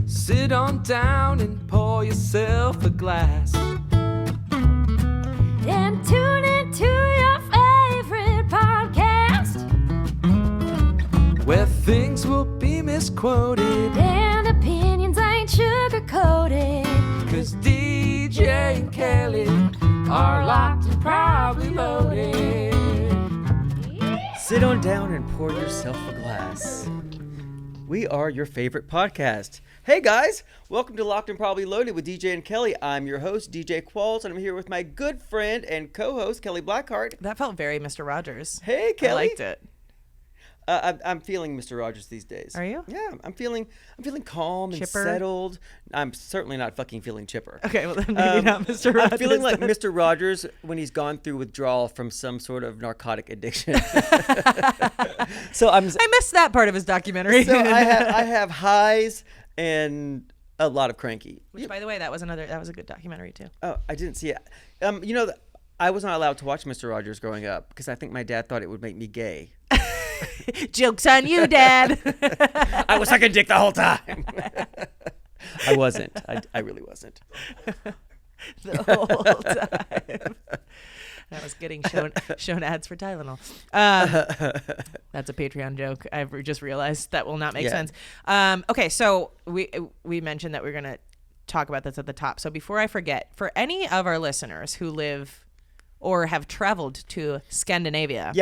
Sit on down and pour yourself a glass. And tune into your favorite podcast, where things will be misquoted and opinions ain't sugar-coated. 'Cause DJ and Kelly are locked and probably loaded. Sit on down and pour yourself a glass. We are your favorite podcast. Hey guys, welcome to Locked and Probably Loaded with DJ and Kelly. I'm your host, DJ Qualls, and I'm here with my good friend and co-host, Kelly Blackheart. That felt very Mr. Rogers. Hey, Kelly. I liked it. I'm feeling Mr. Rogers these days. Are you? Yeah, I'm feeling calm and Chipper? settled. I'm certainly not fucking feeling chipper. Okay, well then maybe not Mr. Rogers. I'm feeling like then. Mr. Rogers when he's gone through withdrawal from some sort of narcotic addiction. I missed that part of his documentary. So I have highs and a lot of cranky. Which, by the way, that was a good documentary too. Oh, I didn't see it. I was not allowed to watch Mr. Rogers growing up because I think my dad thought it would make me gay. Joke's on you, Dad. I was sucking dick the whole time. I wasn't. I really wasn't. The whole time. I was getting shown ads for Tylenol. That's a Patreon joke. I've just realized that will not make sense. Okay, so we mentioned that we're going to talk about this at the top. So before I forget, for any of our listeners who live or have traveled to Scandinavia,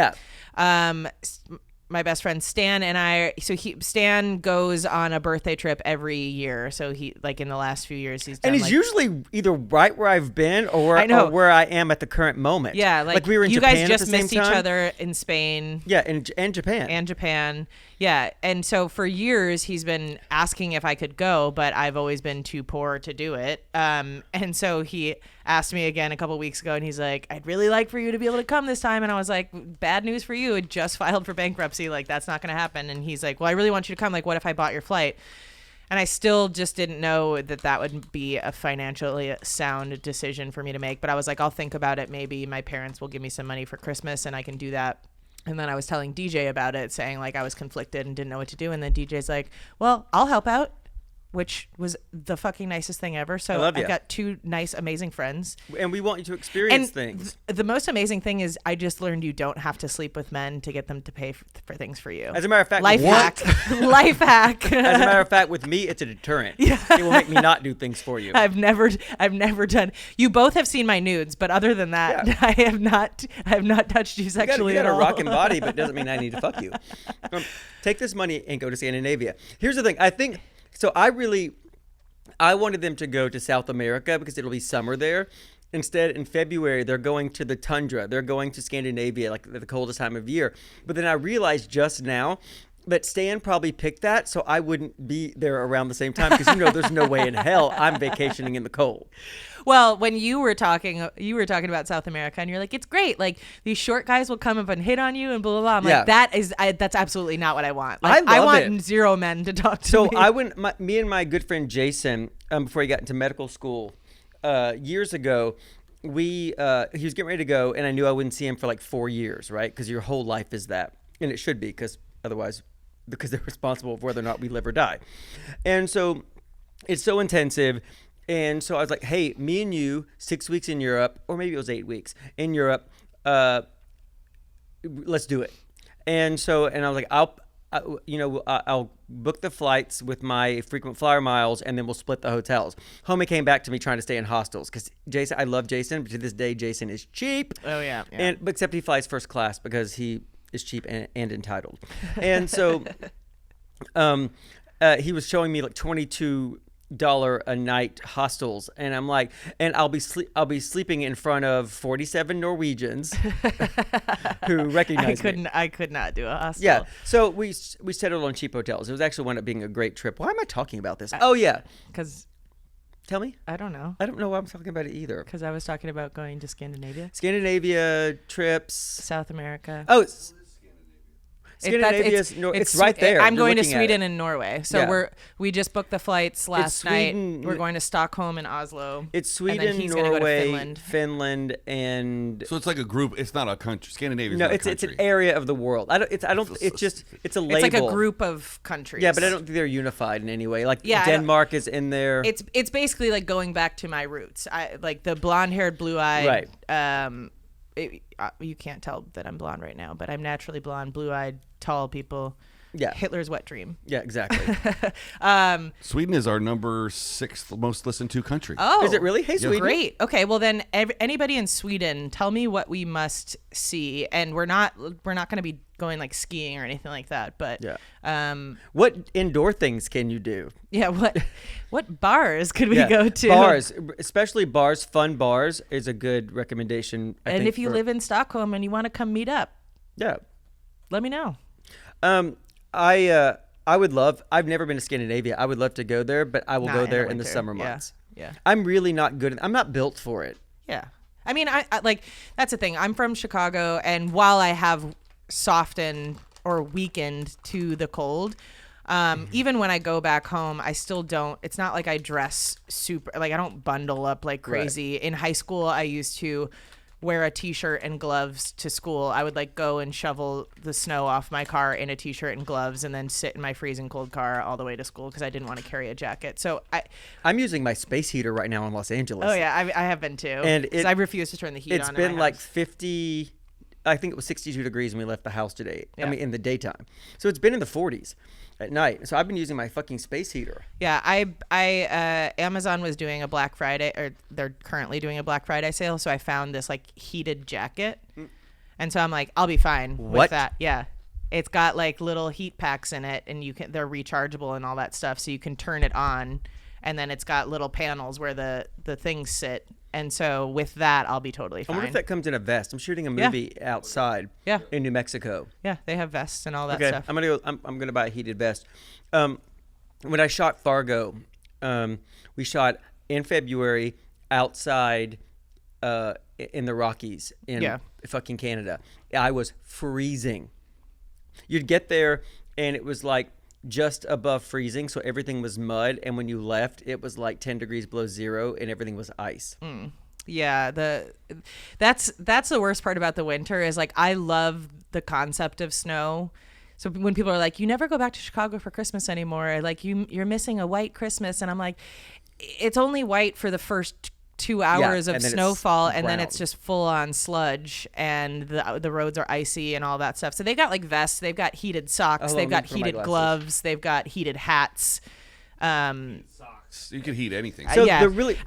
my best friend Stan and I, Stan goes on a birthday trip every year. So he, like in the last few years, he's done. And he's usually either right where I've been or where I am at the current moment. Yeah, like we were in you Japan guys just missed each time. other in Spain. Yeah, and Japan. And Japan. Yeah. And so for years he's been asking if I could go, but I've always been too poor to do it. And so he asked me again a couple weeks ago and he's like, I'd really like for you to be able to come this time. And I was like, bad news for you. It just filed for bankruptcy. Like, that's not going to happen. And he's like, well, I really want you to come. Like, what if I bought your flight? And I still just didn't know that would be a financially sound decision for me to make. But I was like, I'll think about it. Maybe my parents will give me some money for Christmas and I can do that. And then I was telling DJ about it, saying like I was conflicted and didn't know what to do. And then DJ's like, well, I'll help out, which was the fucking nicest thing ever. So I've got two nice, amazing friends. And we want you to experience things. The most amazing thing is I just learned you don't have to sleep with men to get them to pay for things for you. As a matter of fact, life hack. Life hack. As a matter of fact, with me, it's a deterrent. Yeah. It will make me not do things for you. I've never done. You both have seen my nudes, but other than that, I have not touched you sexually you got at all. a rocking body, but it doesn't mean I need to fuck you. Take this money and go to Scandinavia. Here's the thing. I think. So I wanted them to go to South America because it'll be summer there. Instead, in February, they're going to the tundra. They're going to Scandinavia, like the coldest time of year. But then I realized just now that Stan probably picked that so I wouldn't be there around the same time because there's no way in hell I'm vacationing in the cold. Well, when you were talking about South America, and you're like, it's great. Like these short guys will come up and hit on you, and blah blah blah. I'm like, that's absolutely not what I want. Like, I want zero men to talk to me. So me and my good friend Jason, before he got into medical school, years ago, he was getting ready to go, and I knew I wouldn't see him for like 4 years, right? Because your whole life is that, and it should be, because they're responsible for whether or not we live or die, and so it's so intensive. And so I was like, hey, me and you, 6 weeks in Europe, or maybe it was 8 weeks in Europe, let's do it. And I was like, I'll book the flights with my frequent flyer miles, and then we'll split the hotels. Homie came back to me trying to stay in hostels because Jason, I love Jason, but to this day, Jason is cheap. Oh yeah. But except he flies first class because he is cheap and entitled. And so, he was showing me like $22 a night hostels, and I'm like, and I'll be sleeping in front of 47 Norwegians who recognize me. I could not do a hostel. Yeah, so we settled on cheap hotels. It was actually wound up being a great trip. Why am I talking about this? Oh yeah, because tell me. I don't know. I don't know why I'm talking about it either. Because I was talking about going to Scandinavia trips, South America. Oh. Scandinavia's it's right there. I'm You're going to looking at Sweden it. and Norway. So Yeah. we just booked the flights last Sweden- night. We're going to Stockholm and Oslo. It's and then Sweden, he's gonna go to Norway, Finland. and So it's like a group. It's not a country. Scandinavia's no, not a it's country. an area of the world. It's a label. It's like a group of countries. Yeah, but I don't think they're unified in any way. Like Yeah, I don't- Denmark is in there. It's basically like going back to my roots. I like the blonde-haired, blue-eyed. Right. You can't tell that I'm blonde right now, but I'm naturally blonde, blue-eyed, tall people. Yeah. Hitler's wet dream. Yeah, exactly. Sweden is our number 6th most listened to country. Oh, Is it really? Hey, Sweden. Great. Okay, well then, anybody in Sweden, tell me what we must see. And we're not going to be going like skiing or anything like that. But Yeah. What indoor things can you do? yeah, what bars could we go to? Bars, especially bars. Fun bars is a good recommendation. I And think, if you live in Stockholm and you want to come meet up, yeah. let me know. I would love. I've never been to Scandinavia. I would love to go there, but I will Not go in there the in the winter. summer Yeah. months. Yeah. I'm really not good. I'm not built for it. Yeah. I mean, I like, that's the thing. I'm from Chicago, and while I have softened or weakened to the cold, even when I go back home, I still don't, it's not like I dress super, like I don't bundle up like crazy. In high school, I used to wear a t-shirt and gloves to school. I would like go and shovel the snow off my car in a t-shirt and gloves and then sit in my freezing cold car all the way to school because I didn't want to carry a jacket. So I'm using my space heater right now in Los Angeles. oh yeah, I have been too. And 'Cause I refuse to turn the heat on. It's in been my like house. 50. I think it was 62 degrees when we left the house today. Yeah. I mean, in the daytime. So it's been in the 40s at night. So I've been using my fucking space heater. Yeah, Amazon was doing a Black Friday, or they're currently doing a Black Friday sale. So I found this like heated jacket, and so I'm like, I'll be fine with What? that. Yeah, it's got like little heat packs in it, and they're rechargeable and all that stuff, so you can turn it on, and then it's got little panels where the things sit. And so with that, I'll be totally I fine. wonder if that comes in a vest. I'm shooting a Yeah. movie outside Yeah. in New Mexico. Yeah, they have vests and all that Okay, stuff. I'm gonna buy a heated vest. When I shot Fargo, we shot in February outside in the Rockies in fucking Canada. I was freezing. You'd get there and it was like just above freezing, so everything was mud. And when you left, it was like 10 degrees below zero, and everything was ice. Yeah, that's the worst part about the winter is like I love the concept of snow. So when people are like, "You never go back to Chicago for Christmas anymore," like you're missing a white Christmas, and I'm like, it's only white for the first 2 hours of and then it's snowfall, and then brown. it's just full on sludge, and the roads are icy and all that stuff. So they got like vests, they've got heated socks, Oh, they've got look for my heated glasses. gloves, they've got heated hats. You can heat anything. So yeah, the really-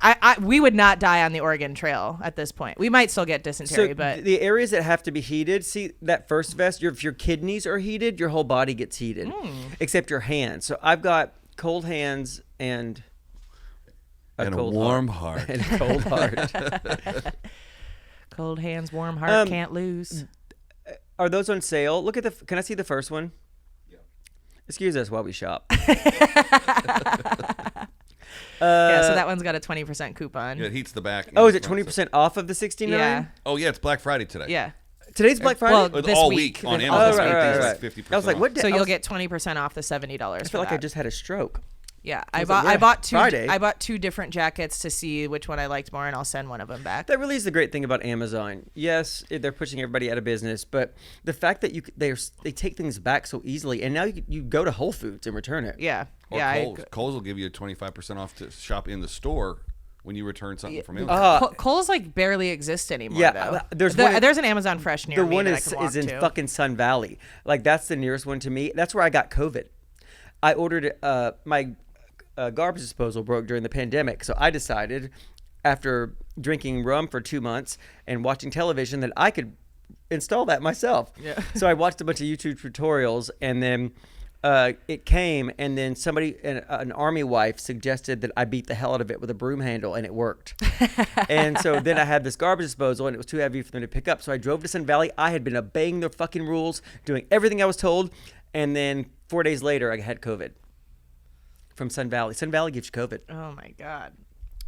we would not die on the Oregon Trail at this point. We might still get dysentery, but the areas that have to be heated, see that first vest, if your kidneys are heated, your whole body gets heated, except your hands. So I've got cold hands and And a cold warm heart. heart. And a cold heart. cold hands, warm heart, can't lose. Are those on sale? Look at can I see the first one? Yeah. Excuse us while we shop. Yeah, so that one's got a 20% coupon. Yeah, it heats the back. Oh, is it 20% off of the 69? Yeah. Oh, yeah, it's Black Friday today. Yeah. Today's Black Friday? Well, It's this all week. week on Oh, Amazon. right, It's right. 50% I was like, off. what? So you'll get 20% off the $70. I feel like I just had a stroke. Yeah, I I was like, bought yeah, I bought two Friday. I bought two different jackets to see which one I liked more, and I'll send one of them back. That really is the great thing about Amazon. Yes, they're pushing everybody out of business, but the fact that they take things back so easily, and now you go to Whole Foods and return it. Yeah. Or Yeah. Kohl's will give you a 25% off to shop in the store when you return something from Amazon. Kohl's like barely exists anymore. Yeah, though. there's there's an Amazon Fresh near The me one that I is can walk in to. fucking Sun Valley. Like that's the nearest one to me. That's where I got COVID. I ordered my garbage disposal broke during the pandemic, so I decided after drinking rum for 2 months and watching television that I could install that myself. Yeah. So I watched a bunch of YouTube tutorials, and then it came, and then an army wife suggested that I beat the hell out of it with a broom handle, and it worked. And so then I had this garbage disposal, and it was too heavy for them to pick up. So I drove to Sun Valley. I had been obeying the fucking rules, doing everything I was told, and then 4 days later, I had COVID from Sun Valley. Sun Valley gives you COVID. Oh my God.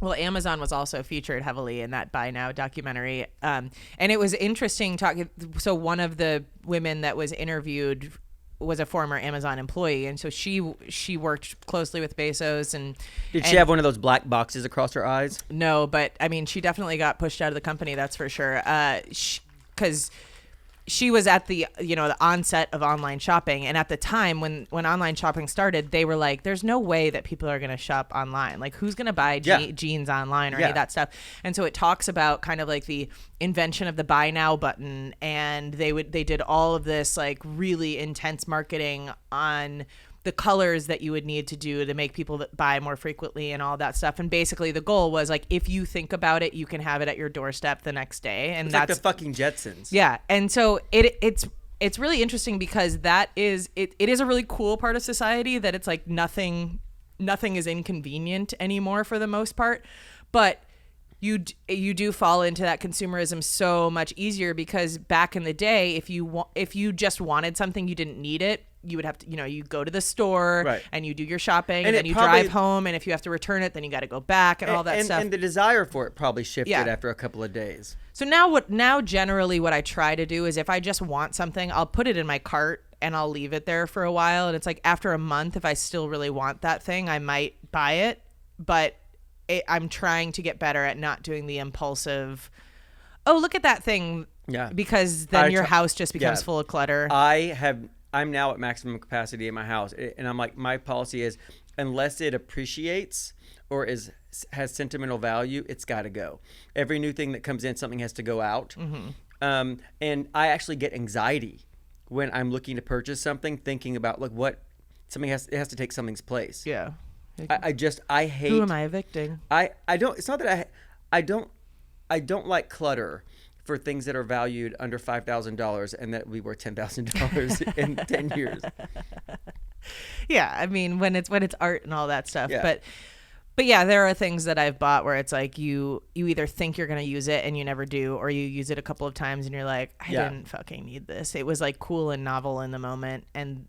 Well, Amazon was also featured heavily in that Buy Now documentary. And it was interesting talking. So one of the women that was interviewed was a former Amazon employee, and so she worked closely with Bezos. And Did she have one of those black boxes across her eyes? No, but I mean, she definitely got pushed out of the company. That's for sure. Because she was at the the onset of online shopping, and at the time when online shopping started, they were like, "There's no way that people are going to shop online. Like, who's going to buy jeans online or any of that stuff?" And so it talks about kind of like the invention of the buy now button, and they did all of this like really intense marketing on the colors that you would need to do to make people buy more frequently and all that stuff. And basically the goal was like, if you think about it, you can have it at your doorstep the next day. And It's that's like the fucking Jetsons. Yeah. And so it's really interesting because it is a really cool part of society that it's like nothing is inconvenient anymore for the most part. But you do fall into that consumerism so much easier, because back in the day, if you just wanted something, you didn't need it, you would have to, you go to the store Right. and you do your shopping, And and then it you probably- drive home, and if you have to return it, then you got to go back and all that stuff. And the desire for it probably shifted Yeah. after a couple of days. So now generally what I try to do is, if I just want something, I'll put it in my cart and I'll leave it there for a while. And it's like after a month, if I still really want that thing, I might buy it. But I'm trying to get better at not doing the impulsive, oh, look at that thing. Yeah. Because then your house just becomes full of clutter. I'm now at maximum capacity in my house, and I'm like, my policy is, unless it appreciates or has sentimental value, it's got to go. Every new thing that comes in, something has to go out. Mm-hmm. And I actually get anxiety when I'm looking to purchase something, thinking about like it has to take something's place. Yeah. I hate. Who am I evicting? I don't. It's not that I don't like clutter for things that are valued under $5,000 and that we were $10,000 in 10 years. Yeah, I mean, when it's art and all that stuff. Yeah. But yeah, there are things that I've bought where it's like you either think you're going to use it and you never do, or you use it a couple of times and you're like, I didn't fucking need this. It was like cool and novel in the moment, and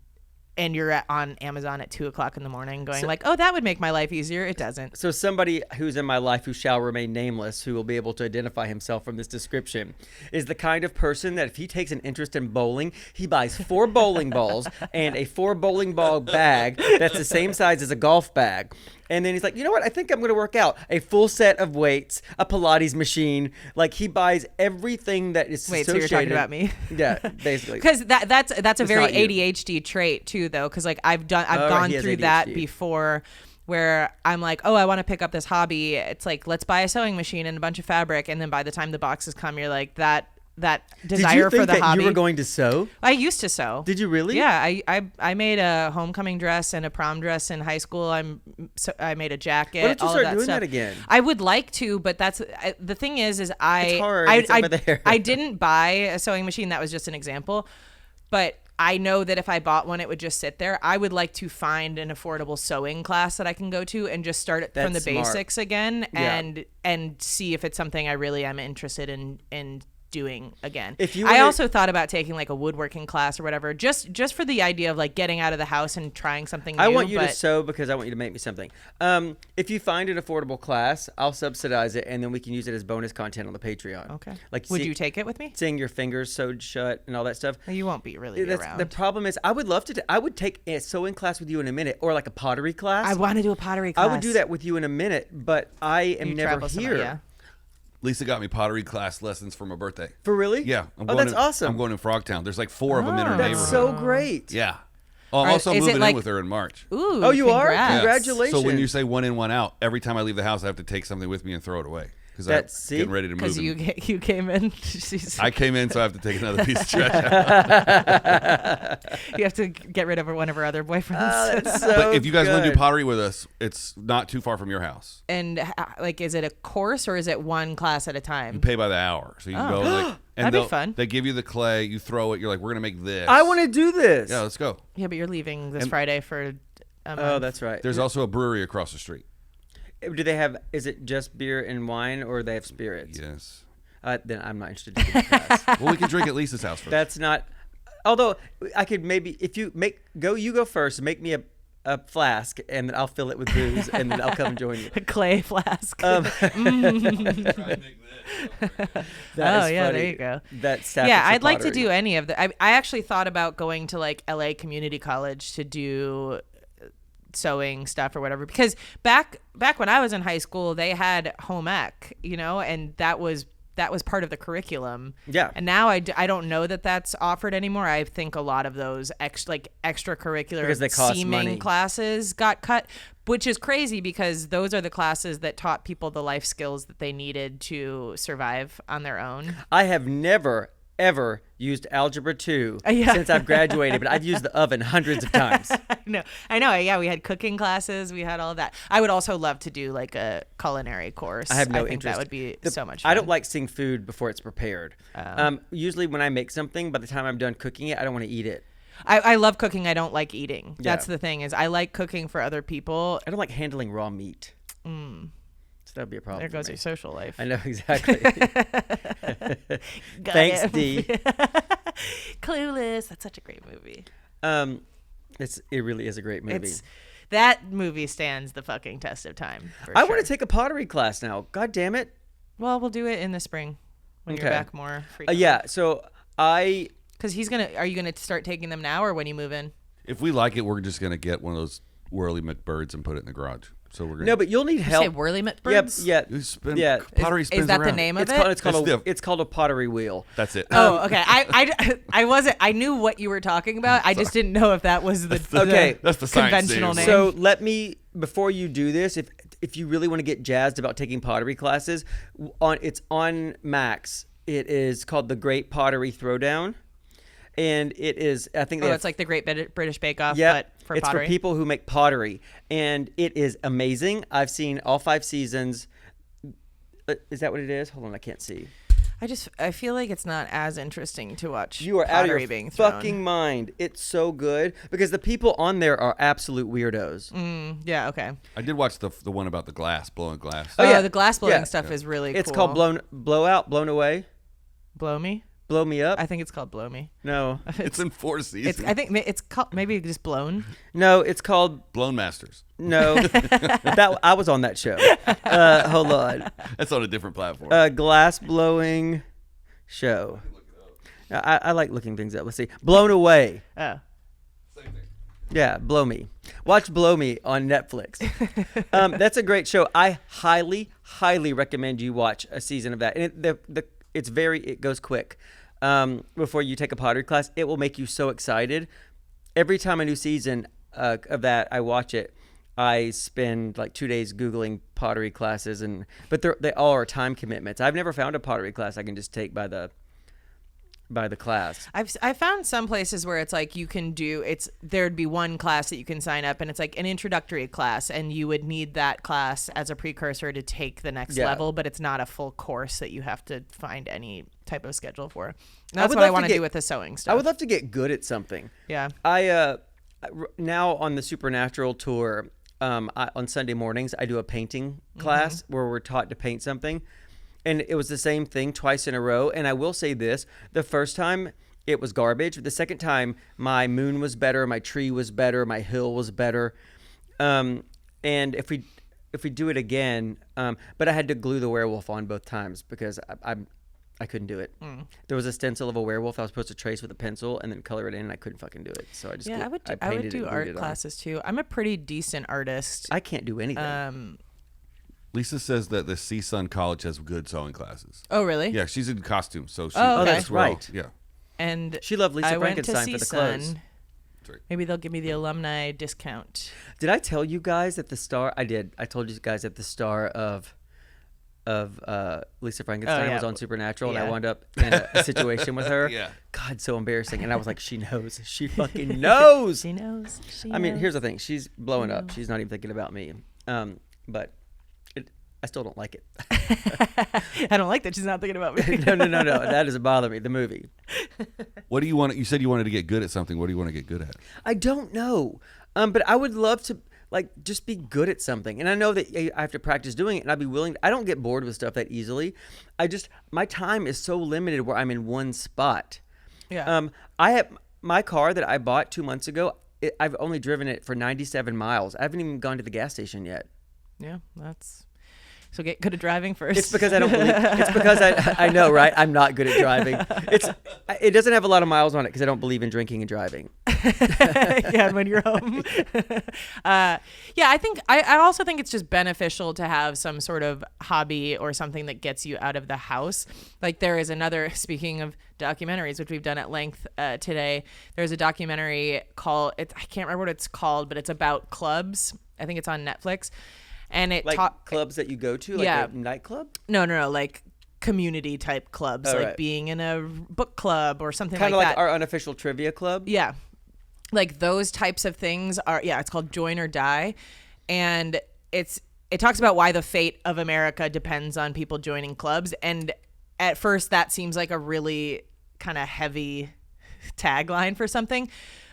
you're on Amazon at 2:00 in the morning going like, oh, that would make my life easier. It doesn't. So somebody who's in my life who shall remain nameless, who will be able to identify himself from this description, is the kind of person that if he takes an interest in bowling, he buys 4 bowling balls and a 4 bowling ball bag that's the same size as a golf bag. And then he's like, you know what? I think I'm going to work out. A full set of weights, a Pilates machine. Like, he buys everything that is Wait, so associated. you're talking about me? Yeah, basically. Because that's a very not you. ADHD trait too, though. Because like I've right, gone he has through that ADHD. before, where I'm like, oh, I want to pick up this hobby. It's like, let's buy a sewing machine and a bunch of fabric, and then by the time the boxes come, you're like that desire Did you think for the that hobby. you were going to sew? I used to sew. Did you really? Yeah, I made a homecoming dress and a prom dress in high school. I made a jacket. Why don't you all start of that doing stuff. that again? I would like to, but the thing is It's hard. It's over there. I didn't buy a sewing machine. That was just an example, but I know that if I bought one, it would just sit there. I would like to find an affordable sewing class that I can go to and just start it from the That's smart. basics again, Yeah. and see if it's something I really am interested in doing again. If you I wanna- also thought about taking like a woodworking class or whatever, just for the idea of like getting out of the house and trying something new. I want you to but- sew because I want you to make me something. If you find an affordable class, I'll subsidize it, and then we can use it as bonus content on the Patreon. Okay. Like, Would you take it with me? seeing your fingers sewed shut and all that stuff? Well, you won't be really around. The problem is, I would love to. I would take a sewing class with you in a minute, or like a pottery class. I want to do a pottery class. I would do that with you in a minute, but I am You never travel somewhere, here. yeah. Lisa got me pottery class lessons for my birthday. For really? Yeah. That's awesome. I'm going in Frogtown. There's like 4 of them in her That's neighborhood. so great. Yeah. Oh, I'm Are- also is it moving like- in with her in March. Ooh. Oh, you are? congrats. Yeah. Congratulations. So when you say 1 in, 1 out, every time I leave the house, I have to take something with me and throw it away because I'm See? getting ready to move. Because you came in. I came in, so I have to take another piece of trash out. You have to get rid of one of her other boyfriends. That's so But if you guys want to do good. pottery with us, it's not too far from your house. And like, is it a course or is it one class at a time? You pay by the hour, so you can go like. And That'd be they'll- fun. They give you the clay, you throw it. You're like, we're gonna make this. I want to do this. Yeah, let's go. Yeah, but you're leaving this And- Friday for a month. Oh, that's right. There's also a brewery across the street. Do they have? Is it just beer and wine, or they have spirits? Yes. Then I'm not interested in the class. Well, we can drink at Lisa's house first. That's not. Although I could maybe, if you you go first. Make me a flask, and then I'll fill it with booze, and then I'll come join you. A clay flask. That is yeah, funny. there you go. That's Yeah, I'd like to do any of the. I actually thought about going to like LA Community College to do sewing stuff or whatever, because back when I was in high school, they had home ec, and that was part of the curriculum. Yeah. And now I don't know that that's offered anymore. I think a lot of those extracurricular Because they cost seeming money. classes got cut, which is crazy because those are the classes that taught people the life skills that they needed to survive on their own. I have never ever used Algebra 2 Yeah. since I've graduated, but I've used the oven hundreds of times. I know. Yeah, we had cooking classes. We had all of that. I would also love to do like a culinary course. I have no think interest. That would be so much fun. I don't like seeing food before it's prepared. Usually when I make something, by the time I'm done cooking it, I don't want to eat it. I love cooking. I don't like eating. Yeah. That's the thing is I like cooking for other people. I don't like handling raw meat. So that would be a problem. There goes for me. your social life. I know, exactly. Got Thanks, it. D. Clueless. That's such a great movie. It really is a great movie. That movie stands the fucking test of time. I want to take a pottery class now. God damn it. Well, we'll do it in the spring when you're Okay. back more frequently. Yeah, so Because are you gonna start taking them now or when you move in? If we like it, we're just gonna get one of those Whirly McBirds and put it in the garage. So we're gonna. No, but you'll need You help. say Whirly McBirds? Yeah. Yeah. Pottery spins Is that the around. name of It's it? called, That's it's called a pottery wheel. That's it. Oh, okay. I wasn't. I knew what you were talking about. I just didn't know if that was the Okay. That's the science conventional name. name. So let me, before you do this, if you really want to get jazzed about taking pottery classes, it's on Max. It is called the Great Pottery Throwdown, and it is, I think, it's like the Great British Bake Off, yeah, but for it's pottery. for people who make pottery, and it is amazing. I've seen all 5 seasons. Is that what it is? Hold on, I can't see. I feel like it's not as interesting to watch. You are out of pottery your being thrown. fucking mind. It's so good because the people on there are absolute weirdos. Yeah. Okay. I did watch the one about the glass, blowing glass. Oh, yeah. The glass blowing Yeah. stuff is really cool. It's called Blown Away, Blow Me. Blow Me Up. I think it's called Blow Me. No, It's in 4 seasons. I think it's called maybe just Blown. no, it's called Blown Masters. no. I was on that show. Hold on, That's on a different platform. glass blowing show. I like looking things up. Let's see, Blown Away. Oh. Yeah, Blow Me. Watch Blow Me on Netflix. That's a great show. I highly, highly recommend you watch a season of that. And it goes quick. Before you take a pottery class, it will make you so excited. Every time a new season of that I watch it, I spend like 2 days Googling pottery classes, but they all are time commitments. I've never found a pottery class I can just take by the class. I've found some places where it's like you can there'd be one class that you can sign up and it's like an introductory class and you would need that class as a precursor to take the next Yeah. level, but it's not a full course that you have to find any type of schedule for. And I that's would what I love to want to get- do with the sewing stuff. I would love to get good at something. Yeah. I now on the Supernatural tour, on Sunday mornings I do a painting class where we're taught to paint something, and it was the same thing twice in a row. And I will say this: the first time it was garbage. The second time my moon was better, my tree was better, my hill was better. And if we do it again, but I had to glue the werewolf on both times because I couldn't do it. There was a stencil of a werewolf I was supposed to trace with a pencil and then color it in, and I couldn't fucking do it. So I just I would painted do it and art glued it on. classes too. I'm a pretty decent artist. I can't do anything. Lisa says that the CSUN College has good sewing classes. Oh, really? Yeah, she's in costume, so she. Oh, okay. that's right. Yeah. And She loved Lisa I went to Frankenstein for the clothes. CSUN. Maybe they'll give me the alumni discount. Did I tell you guys that the star? I did. I told you guys that the star of Lisa Frankenstein yeah. was on Supernatural, and Yeah. I wound up in a situation with her. Yeah. God, so embarrassing. And I was like, she knows. She fucking knows. She knows. I mean, here's the thing. She's blowing up. She's not even thinking about me. But I still don't like it. I don't like that she's not thinking about me. No. That doesn't bother me. The movie. What do you want? You said you wanted to get good at something. What do you want to get good at? I don't know. But I would love to just be good at something. And I know that I have to practice doing it, and I'd be willing. I don't get bored with stuff that easily. My time is so limited where I'm in one spot. Yeah. I have my car that I bought 2 months ago. I've only driven it for 97 miles. I haven't even gone to the gas station yet. Yeah, that's so get good at driving first. It's because I don't believe. It's because I know, right? I'm not good at driving. It doesn't have a lot of miles on it because I don't believe in drinking and driving. Yeah, when you're home. Yeah, I also think it's just beneficial to have some sort of hobby or something that gets you out of the house. Like there is another, speaking of documentaries, which we've done at length today, there's a documentary called, I can't remember what it's called, but it's about clubs. I think it's on Netflix. And it like clubs that you go to, like a nightclub? No, like community type clubs, like right. being in a book club or something Kind of like like that. our unofficial trivia club? Yeah. Like those types of things are, it's called Join or Die. And it talks about why the fate of America depends on people joining clubs. And at first that seems like a really kind of heavy tagline for something.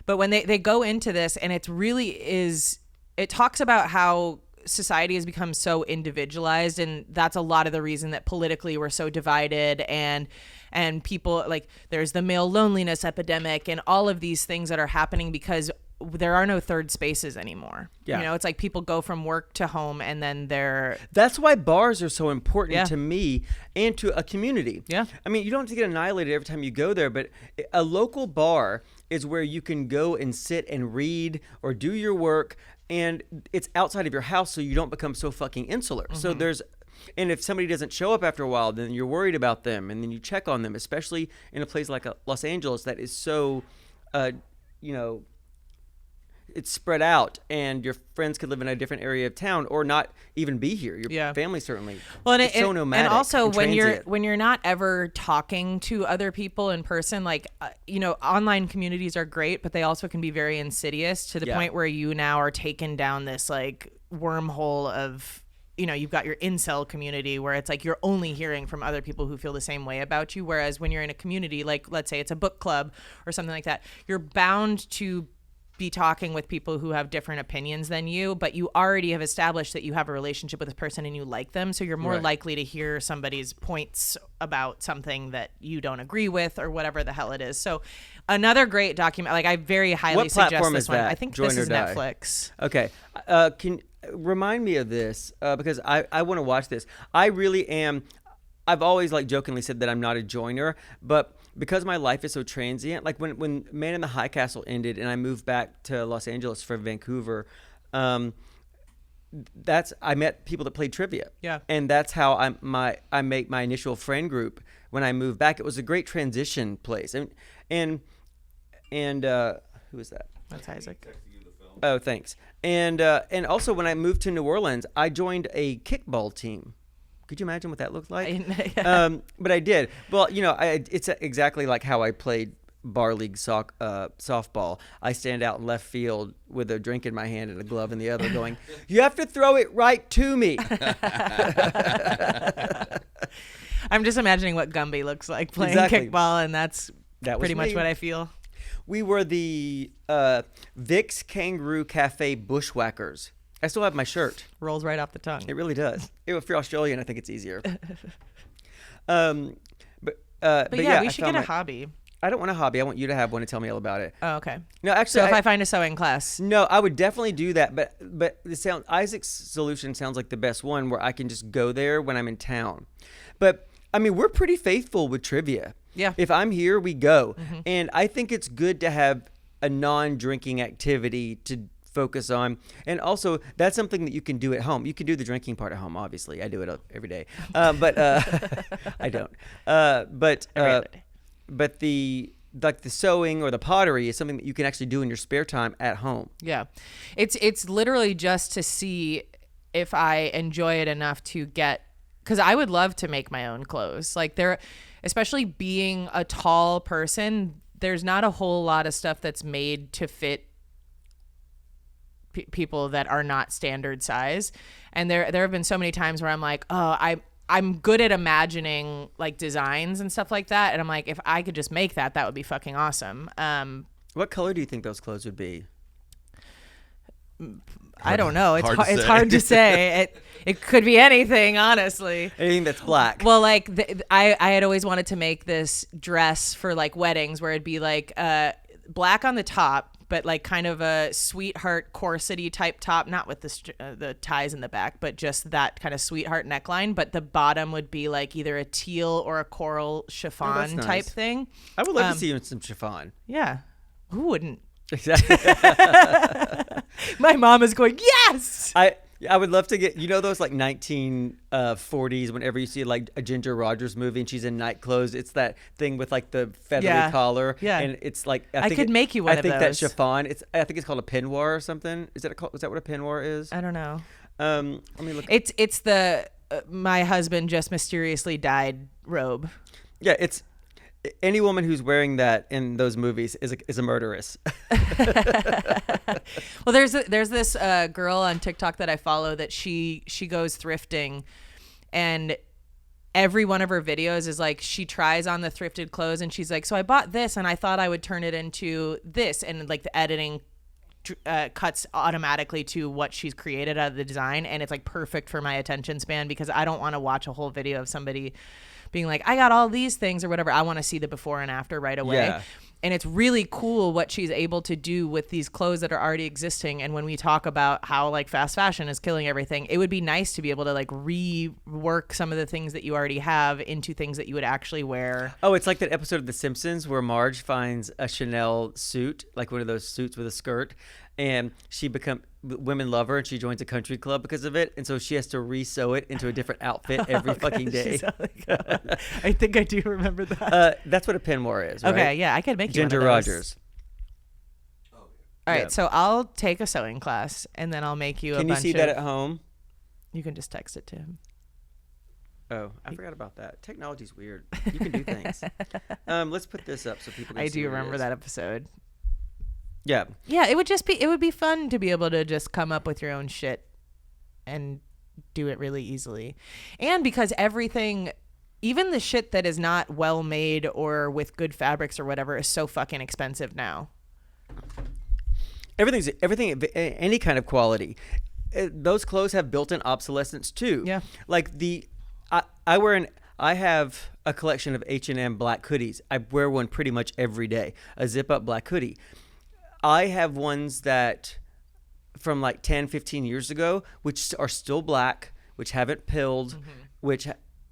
But when they go into this, and it talks about how society has become so individualized, and that's a lot of the reason that politically we're so divided, and people, like, there's the male loneliness epidemic and all of these things that are happening because there are no third spaces anymore. Yeah. You know, it's like people go from work to home, and then That's why bars are so important Yeah. to me and to a community. Yeah. I mean, you don't have to get annihilated every time you go there, but a local bar is where you can go and sit and read or do your work, and it's outside of your house, so you don't become so fucking insular. Mm-hmm. So and if somebody doesn't show up after a while, then you're worried about them, and then you check on them, especially in a place like Los Angeles that is so, it's spread out, and your friends could live in a different area of town or not even be here. Your family certainly. Well, and it's so nomadic. And also and when transient. you're not ever talking to other people in person, like online communities are great, but they also can be very insidious to the point where you now are taken down this like wormhole of, you've got your incel community where it's like you're only hearing from other people who feel the same way about you. Whereas when you're in a community, like let's say it's a book club or something like that, you're bound to be talking with people who have different opinions than you, but you already have established that you have a relationship with this person and you like them, so you're more likely to hear somebody's points about something that you don't agree with or whatever the hell it is. So another great document, like I very highly suggest platform this is one. that? I think Join this or is Die? Netflix. Okay. Can remind me of this because I want to watch this. I really am. I've always like jokingly said that I'm not a joiner, but because my life is so transient, like when Man in the High Castle ended and I moved back to Los Angeles from Vancouver, I met people that played trivia. Yeah. And that's how I make my initial friend group when I moved back. It was a great transition place. And who is that? That's Isaac. Oh, thanks. And also when I moved to New Orleans, I joined a kickball team. Could you imagine what that looked like? But I did. Well, it's exactly like how I played bar league softball. I stand out in left field with a drink in my hand and a glove in the other going, "You have to throw it right to me." I'm just imagining what Gumby looks like playing Exactly. kickball, and that was pretty much me. what I feel. We were the Vic's Kangaroo Cafe Bushwhackers. I still have my shirt. Rolls right off the tongue. It really does. If you're Australian, I think it's easier. But yeah, we should get a hobby. I don't want a hobby. I want you to have one and tell me all about it. Oh, okay. No, actually, So if I find a sewing class. No, I would definitely do that. But Isaac's solution sounds like the best one, where I can just go there when I'm in town. But I mean, we're pretty faithful with trivia. Yeah. If I'm here, we go. Mm-hmm. And I think it's good to have a non-drinking activity to focus on, and also that's something that you can do at home. You can do the drinking part at home, obviously. I do it every day, but I don't. But the sewing or the pottery is something that you can actually do in your spare time at home. Yeah, it's literally just to see if I enjoy it enough to get, because I would love to make my own clothes. Like especially being a tall person, there's not a whole lot of stuff that's made to fit people that are not standard size, and there have been so many times where I'm like, I'm good at imagining like designs and stuff like that, and I'm like, if I could just make that would be fucking awesome. What color do you think those clothes would be? I don't know. It's Hard to hard to say. It could be anything, honestly. Anything that's black. Well, like I had always wanted to make this dress for like weddings where it'd be like black on the top, but like kind of a sweetheart corsety type top, not with the ties in the back, but just that kind of sweetheart neckline. But the bottom would be like either a teal or a coral chiffon nice. type thing. I would love to see you in some chiffon. Yeah. Who wouldn't? Exactly. My mom is going, yes! I would love to get, you know, those like 1940s, whenever you see like a Ginger Rogers movie and she's in night clothes, it's that thing with like the feathery collar. Yeah. And it's like, I could make you one of I think that those. chiffon, I think it's called a peignoir or something. Is that what a peignoir is? I don't know. Let me look. It's the my husband just mysteriously died robe. Yeah, it's any woman who's wearing that in those movies is a murderess. Well, there's this girl on TikTok that I follow that she goes thrifting, and every one of her videos is like she tries on the thrifted clothes and she's like, so I bought this and I thought I would turn it into this, and like the editing cuts automatically to what she's created out of the design, and it's like perfect for my attention span because I don't want to watch a whole video of somebody being like, I got all these things or whatever. I want to see the before and after right away. Yeah. And it's really cool what she's able to do with these clothes that are already existing. And when we talk about how like fast fashion is killing everything, it would be nice to be able to like rework some of the things that you already have into things that you would actually wear. Oh, it's like that episode of The Simpsons where Marge finds a Chanel suit, like one of those suits with a skirt, and women love her and she joins a country club because of it, and so she has to re-sew it into a different outfit every fucking day. I think I do remember that. That's what a peignoir is, right? Okay, yeah, I could make you Ginger one of those. Rogers. All right, Yeah. so I'll take a sewing class and then I'll make you Can you see that at home? You can just text it to him. Oh, I forgot about that. Technology's weird. You can do things. Let's put this up so people can I see do what it remember is. that episode. Yeah. Yeah, it would be fun to be able to just come up with your own shit and do it really easily. And because everything, even the shit that is not well made or with good fabrics or whatever, is so fucking expensive now. Everything, any kind of quality. Those clothes have built-in obsolescence too. Yeah. Like I have a collection of H&M black hoodies. I wear one pretty much every day. A zip-up black hoodie. I have ones that from like 10, 15 years ago, which are still black, which haven't pilled, which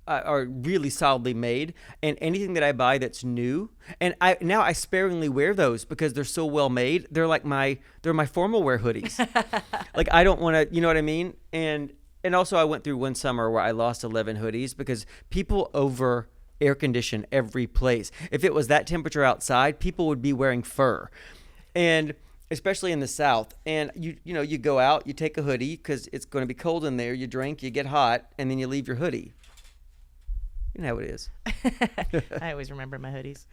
are really solidly made. And anything that I buy that's new, and I sparingly wear those because they're so well made. They're like they're my formal wear hoodies. Like I don't want to, you know what I mean? And also I went through one summer where I lost 11 hoodies because people over air condition every place. If it was that temperature outside, people would be wearing fur. And especially in the South, and you go out, you take a hoodie because it's going to be cold in there. You drink, you get hot, and then you leave your hoodie. You know how it is. I always remember my hoodies.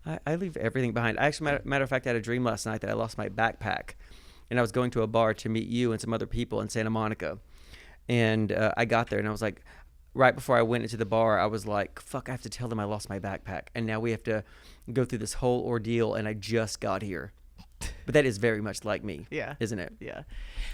I leave everything behind. I actually, matter of fact, I had a dream last night that I lost my backpack, and I was going to a bar to meet you and some other people in Santa Monica, and I got there, and I was like, right before I went into the bar, I was like, fuck, I have to tell them I lost my backpack, and now we have to go through this whole ordeal, and I just got here. But that is very much like me, isn't it? Yeah.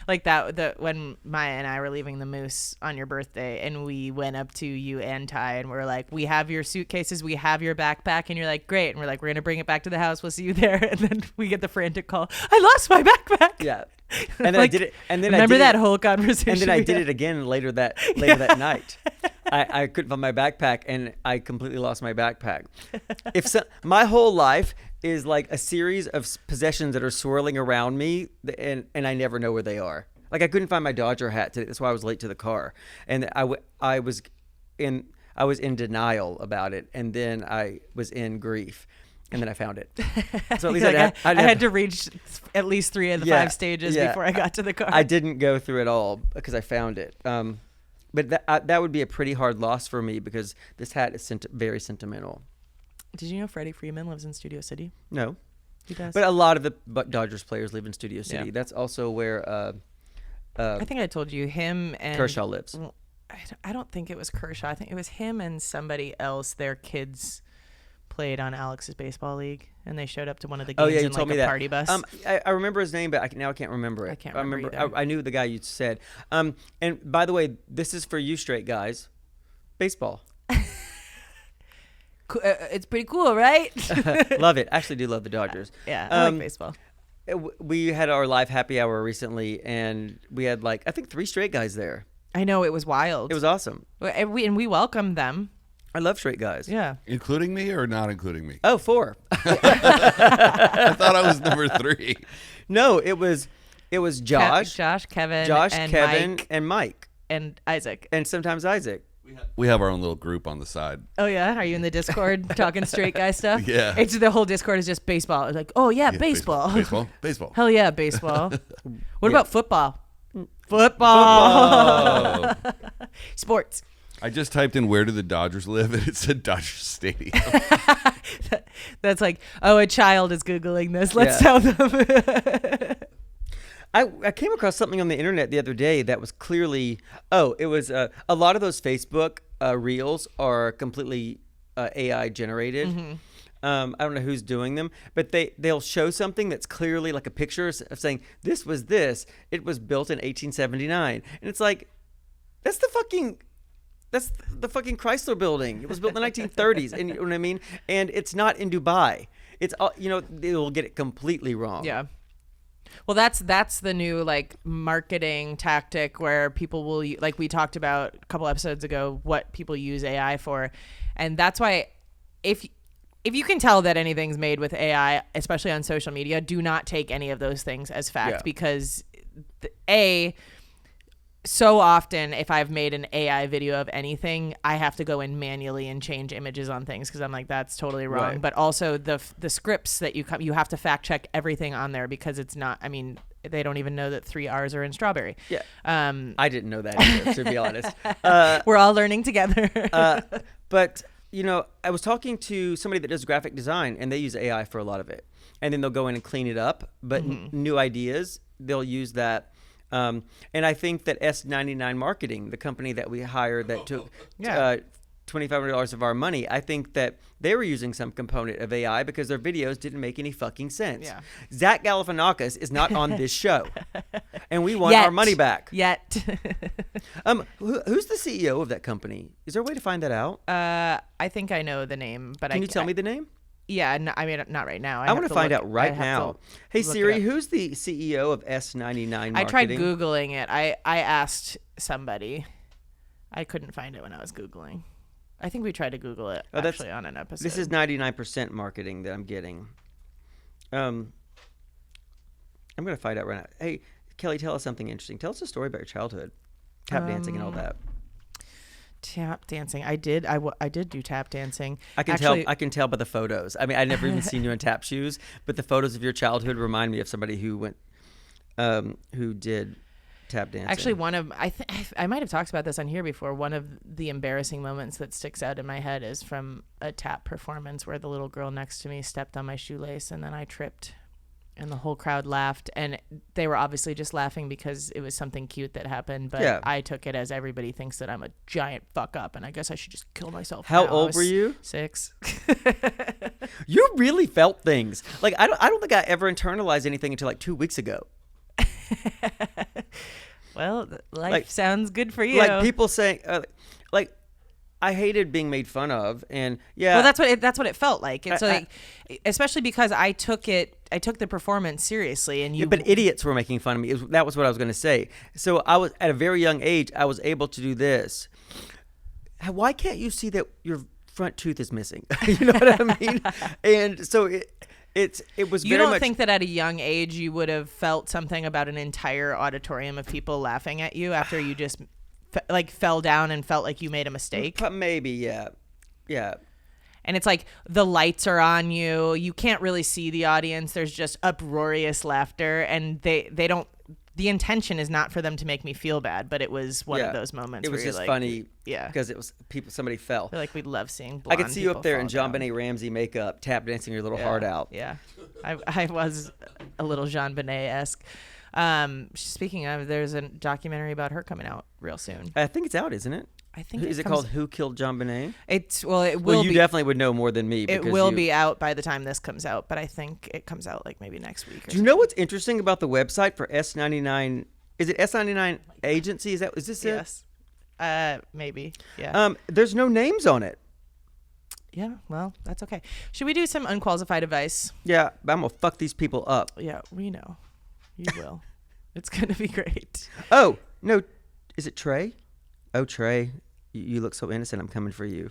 Like that, when Maya and I were leaving the Moose on your birthday and we went up to you and Ty and we're like, we have your suitcases, we have your backpack. And you're like, great. And we're like, we're going to bring it back to the house. We'll see you there. And then we get the frantic call. I lost my backpack. Yeah. And then Like, I did it. And then remember I did that it, whole conversation? And then I we did had? it again later that night. I couldn't find my backpack, and I completely lost my backpack. My whole life is like a series of possessions that are swirling around me, and I never know where they are. Like I couldn't find my Dodger hat today. That's why I was late to the car, and I was in denial about it, and then I was in grief. And then I found it. So at least like I had to reach at least 3 of the 5 stages before I got to the car. I didn't go through it all because I found it. But that would be a pretty hard loss for me because this hat is very sentimental. Did you know Freddie Freeman lives in Studio City? No. He does. But a lot of the Dodgers players live in Studio City. Yeah. That's also where I think I told you him and Kershaw lives. Well, I don't think it was Kershaw. I think it was him and somebody else. Their kids played on Alex's baseball league, and they showed up to one of the games you in told like me a that. party bus. I remember his name, but now I can't remember it. I can't remember either. I knew the guy you said. And by the way, this is for you straight guys. Baseball. It's pretty cool, right? Love it. Actually do love the Dodgers. Yeah, I like baseball. we had our live happy hour recently, and we had like I think 3 straight guys there. I know, it was wild. It was awesome. And we welcomed them. I love straight guys. Yeah. Including me or not including me? Oh, 4. I thought I was number 3. No, it was Josh, Kevin, Kevin, Mike, and Mike, and Isaac. and sometimes Isaac. We have our own little group on the side. Oh yeah, are you in the Discord talking straight guy stuff? Yeah. It's the whole Discord is just baseball. It's like, oh yeah, baseball. Baseball. Hell yeah, baseball. What about football? Football. Sports. I just typed in where do the Dodgers live, and it said Dodger Stadium. That's like, oh, a child is Googling this. Let's tell them. I came across something on the internet the other day that was clearly it was a lot of those Facebook reels are completely AI generated. Mm-hmm. I don't know who's doing them, but they'll show something that's clearly like a picture of saying this was this. It was built in 1879, and it's like that's the fucking Chrysler building. It was built in the 1930s, and you know what I mean. And it's not in Dubai. It's they'll get it completely wrong. Yeah. Well, that's the new like marketing tactic where people will like we talked about a couple episodes ago what people use AI for, and that's why if you can tell that anything's made with AI, especially on social media, do not take any of those things as fact because so often if I've made an AI video of anything, I have to go in manually and change images on things because I'm like, that's totally wrong. Right. But also the scripts that you have to fact check everything on there because it's not, I mean, they don't even know that 3 R's are in strawberry. Yeah. I didn't know that either, to be honest. We're all learning together. But, I was talking to somebody that does graphic design, and they use AI for a lot of it. And then they'll go in and clean it up. But new ideas, they'll use that. And I think that S99 Marketing, the company that we hired that took $2,500 of our money, I think that they were using some component of AI because their videos didn't make any fucking sense. Yeah. Zach Galifianakis is not on this show, and we want our money back. Yet. Who's the CEO of that company? Is there a way to find that out? I think I know the name, but Can you tell me the name? Yeah, I mean, not right now. I want to find out right I have now. to Hey look Siri, it up. who's the CEO of S99 Marketing? I tried Googling it. I asked somebody. I couldn't find it when I was Googling. I think we tried to Google it actually on an episode. This is 99% marketing that I'm getting. I'm going to find out right now. Hey, Kelly, tell us something interesting. Tell us a story about your childhood. Tap dancing and all that. Tap dancing. I did do tap dancing. I can tell by the photos. I mean, I'd never even seen you in tap shoes, but the photos of your childhood remind me of somebody who did tap dancing. Actually, I might have talked about this on here before. One of the embarrassing moments that sticks out in my head is from a tap performance where the little girl next to me stepped on my shoelace and then I tripped. And the whole crowd laughed, and they were obviously just laughing because it was something cute that happened. But I took it as everybody thinks that I'm a giant fuck up, and I guess I should just kill myself. How now. old were you? 6. You really felt things. Like I don't think I ever internalized anything until like 2 weeks ago. Well, life sounds good for you. Like people saying, I hated being made fun of, and well, that's what it felt like. It's like, especially because I took the performance seriously, and but idiots were making fun of me. That was what I was going to say. So I was at a very young age. I was able to do this. Why can't you see that your front tooth is missing? You know what I mean? And so it was. You very don't much, think that at a young age you would have felt something about an entire auditorium of people laughing at you after you just fell down and felt like you made a mistake? Maybe, yeah. And it's like the lights are on you. You can't really see the audience. There's just uproarious laughter, and they don't. The intention is not for them to make me feel bad, but it was one of those moments. It was where you're just like, funny, yeah, because it was somebody fell. They're like, we love seeing. I could see you up there in Jonbenet Jonbenet Ramsey makeup, tap dancing your little heart out. Yeah, I was a little Jonbenet-esque. Speaking of, there's a documentary about her coming out real soon. I think it's out, isn't it? I think Is it called Who Killed JonBenet? It will. Well, you definitely would know more than me. It will be out by the time this comes out, but I think it comes out like maybe next week. Do you know what's interesting about the website for S99? Is it S99 Agency? Is this it? Yes. Maybe. Yeah. There's no names on it. Yeah, well, that's okay. Should we do some unqualified advice? Yeah, but I'm gonna fuck these people up. Yeah, we know. You will. It's going to be great. Oh, no. Is it Trey? Oh, Trey. You look so innocent. I'm coming for you.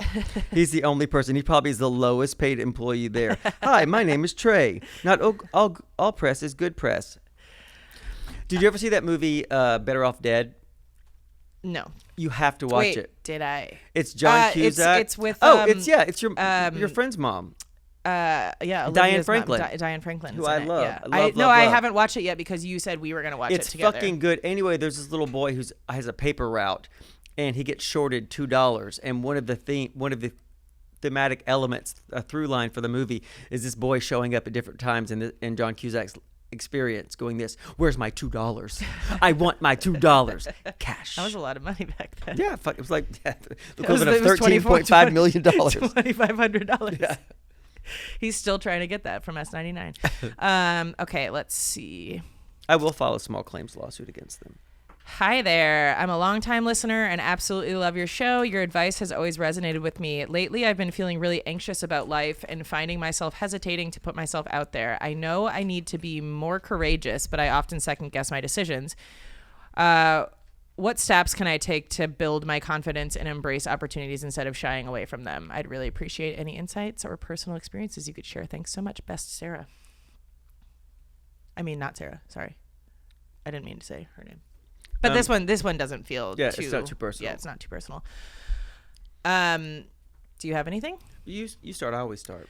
He's the only person. He probably is the lowest paid employee there. Hi, my name is Trey. Not all press is good press. Did you ever see that movie, Better Off Dead? No. You have to watch Wait, it. did I? It's John Cusack. It's with... it's your friend's mom. Yeah, Diane Olivia Franklin. Diane Franklin. Who I love. Yeah. I love, I love. haven't watched it yet because you said we were going to watch it together. It's fucking good. Anyway, there's this little boy who has a paper route, and he gets shorted $2. And one of the thematic elements, a through line for the movie, is this boy showing up at different times in John Cusack's experience, going this, where's my $2? I want my $2 cash. That was a lot of money back then. Yeah, fuck, it was like the It was equivalent of $13.5 million. $2,500. Yeah. He's still trying to get that from S99. Okay, let's see. I will file a small claims lawsuit against them. Hi there. I'm a longtime listener and absolutely love your show. Your advice has always resonated with me. Lately, I've been feeling really anxious about life and finding myself hesitating to put myself out there. I know I need to be more courageous, but I often second guess my decisions. What steps can I take to build my confidence and embrace opportunities instead of shying away from them? I'd really appreciate any insights or personal experiences you could share. Thanks so much. Best, Sarah. I mean, not Sarah. Sorry. I didn't mean to say her name. But this one doesn't feel it's not too personal. Yeah, it's not too personal. Do you have anything? You start. I always start.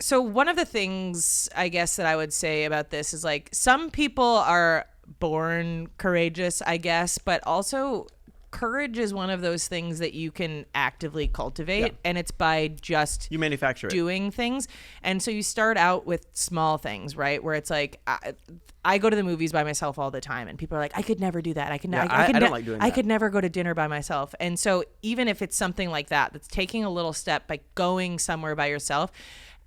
So one of the things I guess that I would say about this is like some people are born courageous, I guess, but also courage is one of those things that you can actively cultivate, and it's by just You manufacture it. doing things. And so you start out with small things, right? Where it's like I go to the movies by myself all the time, and people are like, I could never do that. I don't like doing that. I could never go to dinner by myself. And so even if it's something like that's taking a little step by going somewhere by yourself,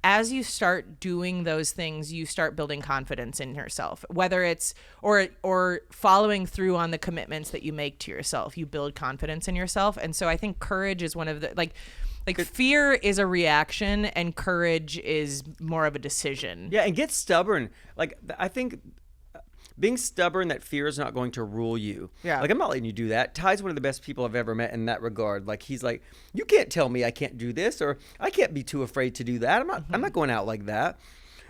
as you start doing those things, you start building confidence in yourself, whether it's or following through on the commitments that you make to yourself. You build confidence in yourself. And so I think courage is one of the like fear is a reaction and courage is more of a decision. Yeah, and get stubborn. Like, I think being stubborn that fear is not going to rule you. Yeah. Like, I'm not letting you do that. Ty's one of the best people I've ever met in that regard. Like, he's like, you can't tell me I can't do this, or I can't be too afraid to do that. I'm not going out like that.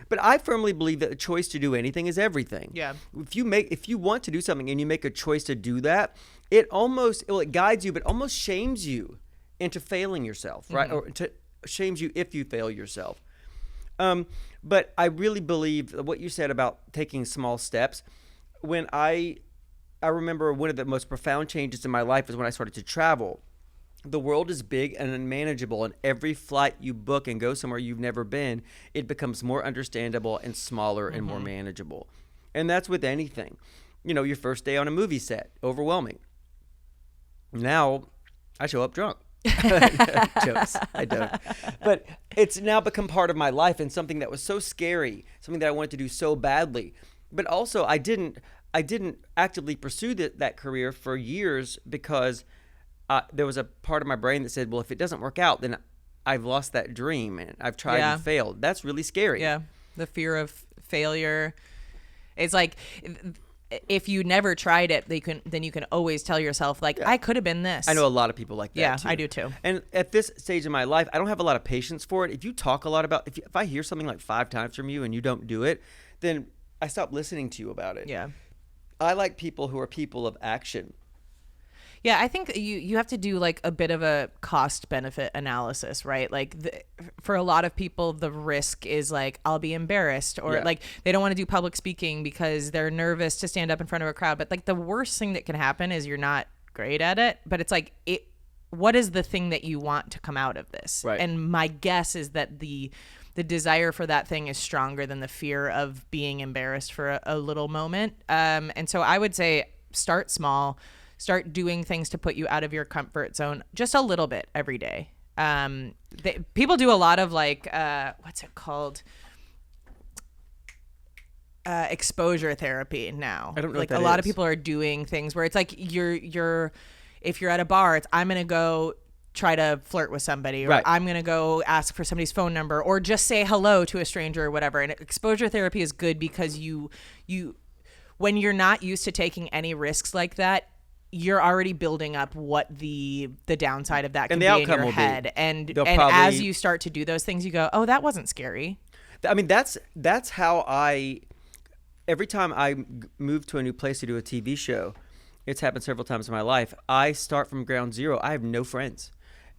But I firmly believe that the choice to do anything is everything. Yeah. If you want to do something and you make a choice to do that, it guides you, but almost shames you into failing yourself, right? Or shames you if you fail yourself. But I really believe what you said about taking small steps. When I remember one of the most profound changes in my life is when I started to travel. The world is big and unmanageable, and every flight you book and go somewhere you've never been, it becomes more understandable and smaller and more manageable. And that's with anything. You know, your first day on a movie set, overwhelming. Now, I show up drunk. Jokes. I don't. But it's now become part of my life and something that was so scary, something that I wanted to do so badly. But also, I didn't actively pursue that career for years because there was a part of my brain that said, well, if it doesn't work out, then I've lost that dream and I've tried and failed. That's really scary. Yeah, the fear of failure. It's like if you never tried it, then you can always tell yourself, like, I could have been this. I know a lot of people like that, yeah, too. I do, too. And at this stage in my life, I don't have a lot of patience for it. If you talk a lot about if I hear something like 5 times from you and you don't do it, then I stop listening to you about it. Yeah. I like people who are people of action. Yeah, I think you have to do like a bit of a cost benefit analysis, right? Like for a lot of people, the risk is like, I'll be embarrassed, or like they don't want to do public speaking because they're nervous to stand up in front of a crowd. But like the worst thing that can happen is you're not great at it, but it's like, what is the thing that you want to come out of this? Right. And my guess is that the desire for that thing is stronger than the fear of being embarrassed for a little moment. And so I would say start small, start doing things to put you out of your comfort zone just a little bit every day. People do a lot of like, what's it called? Exposure therapy now. I don't know like what that a lot of is. people are doing things where it's like if you're at a bar, it's I'm going to go try to flirt with somebody, or Right. I'm going to go ask for somebody's phone number, or just say hello to a stranger or whatever. And exposure therapy is good because you when you're not used to taking any risks like that, you're already building up what the downside of that can And be the in outcome your will be. head. And They'll as probably- you start to do those things, you go, oh, that wasn't scary. I mean, that's how every time I move to a new place to do a TV show, it's happened several times in my life, I start from ground zero. I have no friends.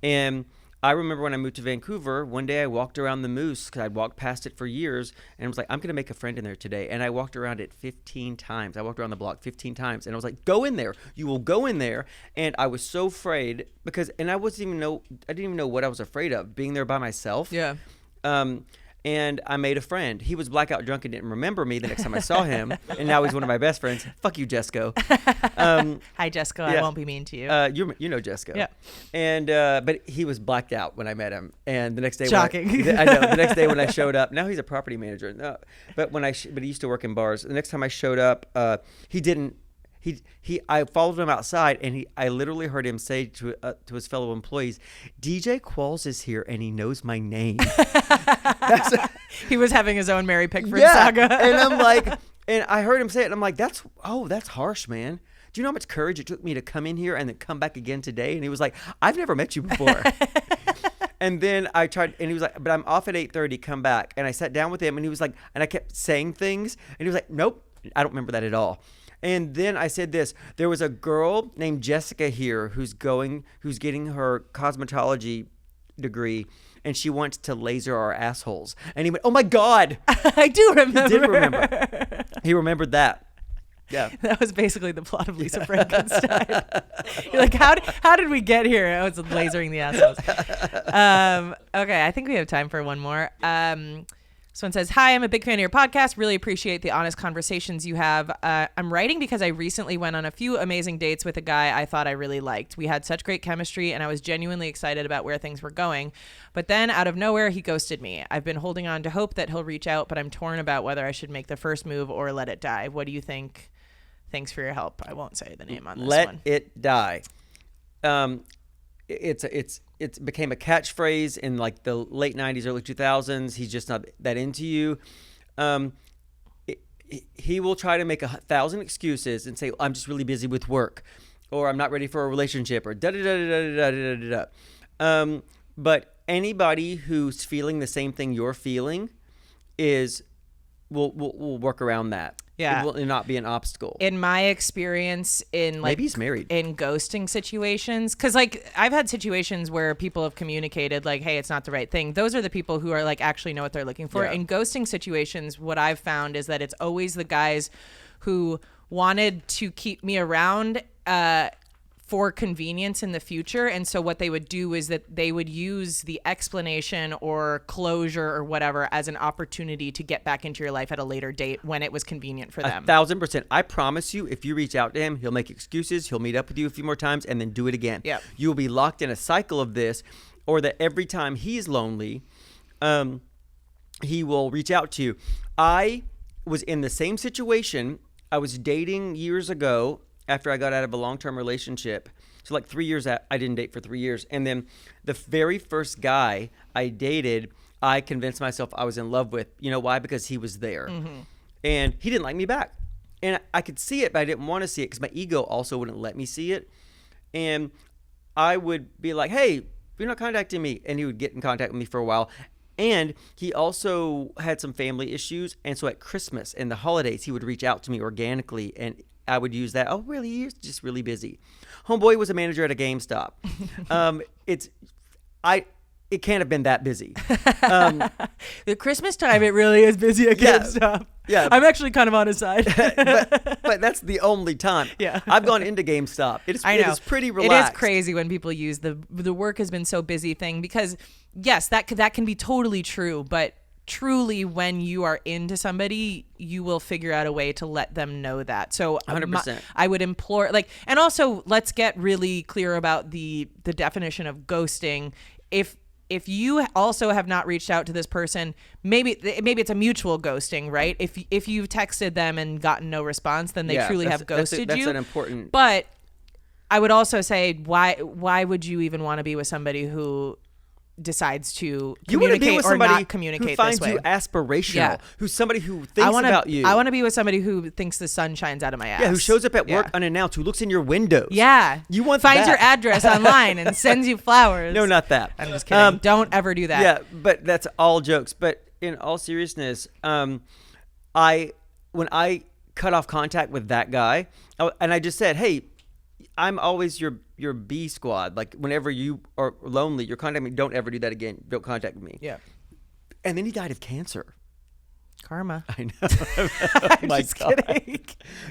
And I remember when I moved to Vancouver, one day I walked around the Moose because I'd walked past it for years, and I was like, I'm going to make a friend in there today. And I walked around it 15 times. I walked around the block 15 times, and I was like, go in there. You will go in there. And I was so afraid I didn't even know what I was afraid of, being there by myself. Yeah. And I made a friend. He was blackout drunk and didn't remember me the next time I saw him, and now he's one of my best friends. Fuck you, Jesco. Hi, Jessica. I yeah. won't be mean to you. You know Jesco. Yeah. And but he was blacked out when I met him, and the next day, Shocking. I know. The next day when I showed up, now he's a property manager. No, but he used to work in bars. The next time I showed up, he didn't. I followed him outside, and I literally heard him say to his fellow employees, "DJ Qualls is here, and he knows my name." He was having his own Mary Pickford Yeah, saga. and I'm like, and I heard him say it, and I'm like, that's harsh, man. Do you know how much courage it took me to come in here and then come back again today? And he was like, I've never met you before. And then I tried, and he was like, but I'm off at 8:30, come back. And I sat down with him, and he was like, and I kept saying things, and he was like, nope, I don't remember that at all. And then I said this, there was a girl named Jessica here who's getting her cosmetology degree, and she wants to laser our assholes. And he went, oh my God. I do remember. He did remember. He remembered that. Yeah. That was basically the plot of Lisa Frankenstein. You're like, how did we get here? I was lasering the assholes. Okay, I think we have time for one more. This one says, hi, I'm a big fan of your podcast. Really appreciate the honest conversations you have. I'm writing because I recently went on a few amazing dates with a guy I thought I really liked. We had such great chemistry, and I was genuinely excited about where things were going. But then, out of nowhere, he ghosted me. I've been holding on to hope that he'll reach out, but I'm torn about whether I should make the first move or let it die. What do you think? Thanks for your help. I won't say the name on this one. Let it die. It became a catchphrase in like the late 90s, early 2000s. He's just not that into you. He will try to make 1,000 excuses and say, I'm just really busy with work, or I'm not ready for a relationship, or da-da-da-da-da-da-da-da. But anybody who's feeling the same thing you're feeling will work around that. Yeah. It will not be an obstacle. In my experience in like Maybe he's married. in ghosting situations, because like I've had situations where people have communicated like, hey, it's not the right thing. Those are the people who are like actually know what they're looking for. Yeah. In ghosting situations, what I've found is that it's always the guys who wanted to keep me around for convenience in the future. And so what they would do is that they would use the explanation or closure or whatever as an opportunity to get back into your life at a later date when it was convenient for them. 1,000%. I promise you, if you reach out to him, he'll make excuses. He'll meet up with you a few more times and then do it again. Yeah. You will be locked in a cycle of this, or that every time he's lonely, he will reach out to you. I was in the same situation. I was dating years ago after I got out of a long-term relationship. So like 3 years, I didn't date for 3 years. And then the very first guy I dated, I convinced myself I was in love with. You know why? Because he was there. Mm-hmm. And he didn't like me back. And I could see it, but I didn't want to see it because my ego also wouldn't let me see it. And I would be like, hey, you're not contacting me. And he would get in contact with me for a while. And he also had some family issues. And so at Christmas and the holidays, he would reach out to me organically, and I would use that. Oh, really? He's just really busy. Homeboy was a manager at a GameStop. It can't have been that busy. The Christmas time, it really is busy at Yeah. GameStop. Yeah. I'm actually kind of on his side. but that's the only time. Yeah. I've gone into GameStop. It is pretty It relaxed. is crazy when people use the work has been so busy thing, because yes, that can be totally true, but truly when you are into somebody, you will figure out a way to let them know that. So 100%. I would implore, like, and also let's get really clear about the definition of ghosting. If you also have not reached out to this person, maybe it's a mutual ghosting, right? If you've texted them and gotten no response, then they truly have ghosted you. That's an important. But I would also say, why would you even want to be with somebody who decides to You want to be communicate with or somebody not communicate who finds this way? you aspirational, Yeah. who's somebody who thinks about you. I want to be with somebody who thinks the sun shines out of my ass. yeah, who shows up at work Yeah. unannounced, who looks in your windows. Yeah. You want finds that. your address online and sends you flowers. No, not that. I'm just kidding. Don't ever do that. Yeah, but that's all jokes. But in all seriousness, when I cut off contact with that guy, and I just said, hey, I'm always your B squad. Like whenever you are lonely, you're contacting me. Don't ever do that again. Don't contact me. Yeah. And then he died of cancer. Karma. I know. Oh my just God. kidding.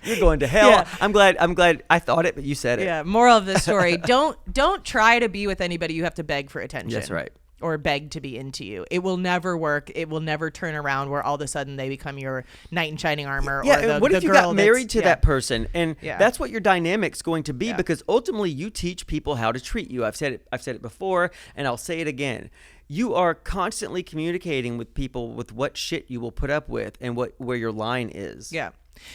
You're going to hell. Yeah. I'm glad I thought it, but you said it. Yeah. Moral of the story: don't try to be with anybody you have to beg for attention. That's right. Or beg to be into you. It will never work. It will never turn around where all of a sudden they become your knight in shining armor. Yeah, or the, and what the if you girl got married that's- to that person, and Yeah. that's what your dynamic's going to be? Yeah. Because ultimately, you teach people how to treat you. I've said it before, and I'll say it again. You are constantly communicating with people with what shit you will put up with and where your line is. Yeah.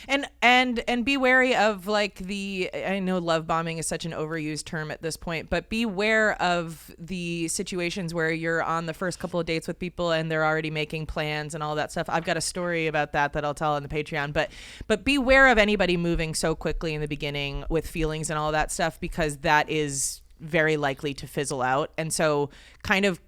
And be wary of like I know love bombing is such an overused term at this point, but beware of the situations where you're on the first couple of dates with people and they're already making plans and all that stuff. I've got a story about that I'll tell on the Patreon, but beware of anybody moving so quickly in the beginning with feelings and all that stuff, because that is very likely to fizzle out. And so kind of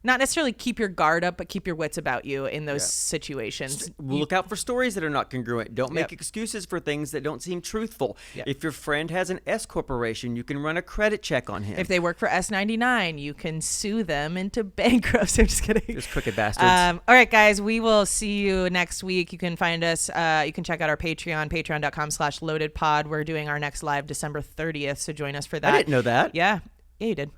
not necessarily keep your guard up, but keep your wits about you in those situations. Look out for stories that are not congruent. Don't make Yep. excuses for things that don't seem truthful. Yep. If your friend has an S corporation, you can run a credit check on him. If they work for S99, you can sue them into bankruptcy. I'm just kidding. Just crooked bastards. All right, guys, we will see you next week. You can find us. You can check out our Patreon, patreon.com/loadedpod. We're doing our next live December 30th, so join us for that. I didn't know that. Yeah, you did.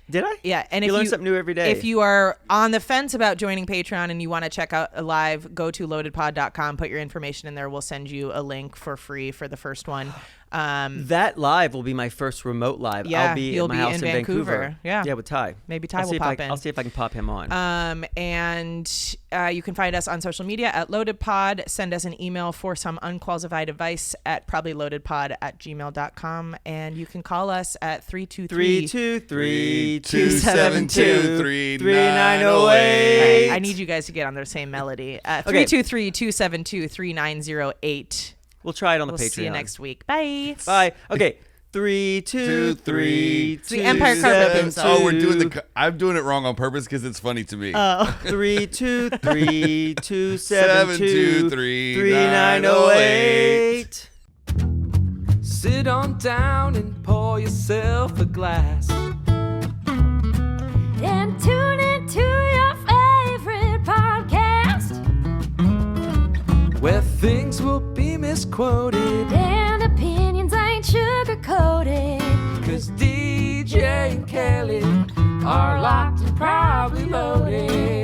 Did I? Yeah, and you if learn something new every day. If you are on the fence about joining Patreon and you want to check out a live, go to loadedpod.com, put your information in there. We'll send you a link for free for the first one. That live will be my first remote live. Yeah, I'll be you'll at my be house in in Vancouver. Yeah. Yeah, with Ty. Maybe Ty I'll will see if pop I, in. I'll see if I can pop him on. And you can find us on social media at LoadedPod. Send us an email for some unqualified advice at probablyloadedpod@gmail.com. And you can call us at 323-272-3908. I need you guys to get on their same melody. Okay. 323-272-3908. We'll try it on the We'll Patreon. see you next week. Bye. Bye. Okay. 3, 2, 3, It's the Empire Carpet theme song. Oh, we're doing I'm doing it wrong on purpose because it's funny to me. 3, 2, 3, 2, 7, 2, 3, 3, 908. Sit on down and pour yourself a glass. Then tune into your favorite podcast. Where things will be misquoted. And opinions ain't sugar-coated. 'Cause DJ and Kelly are locked and probably loaded.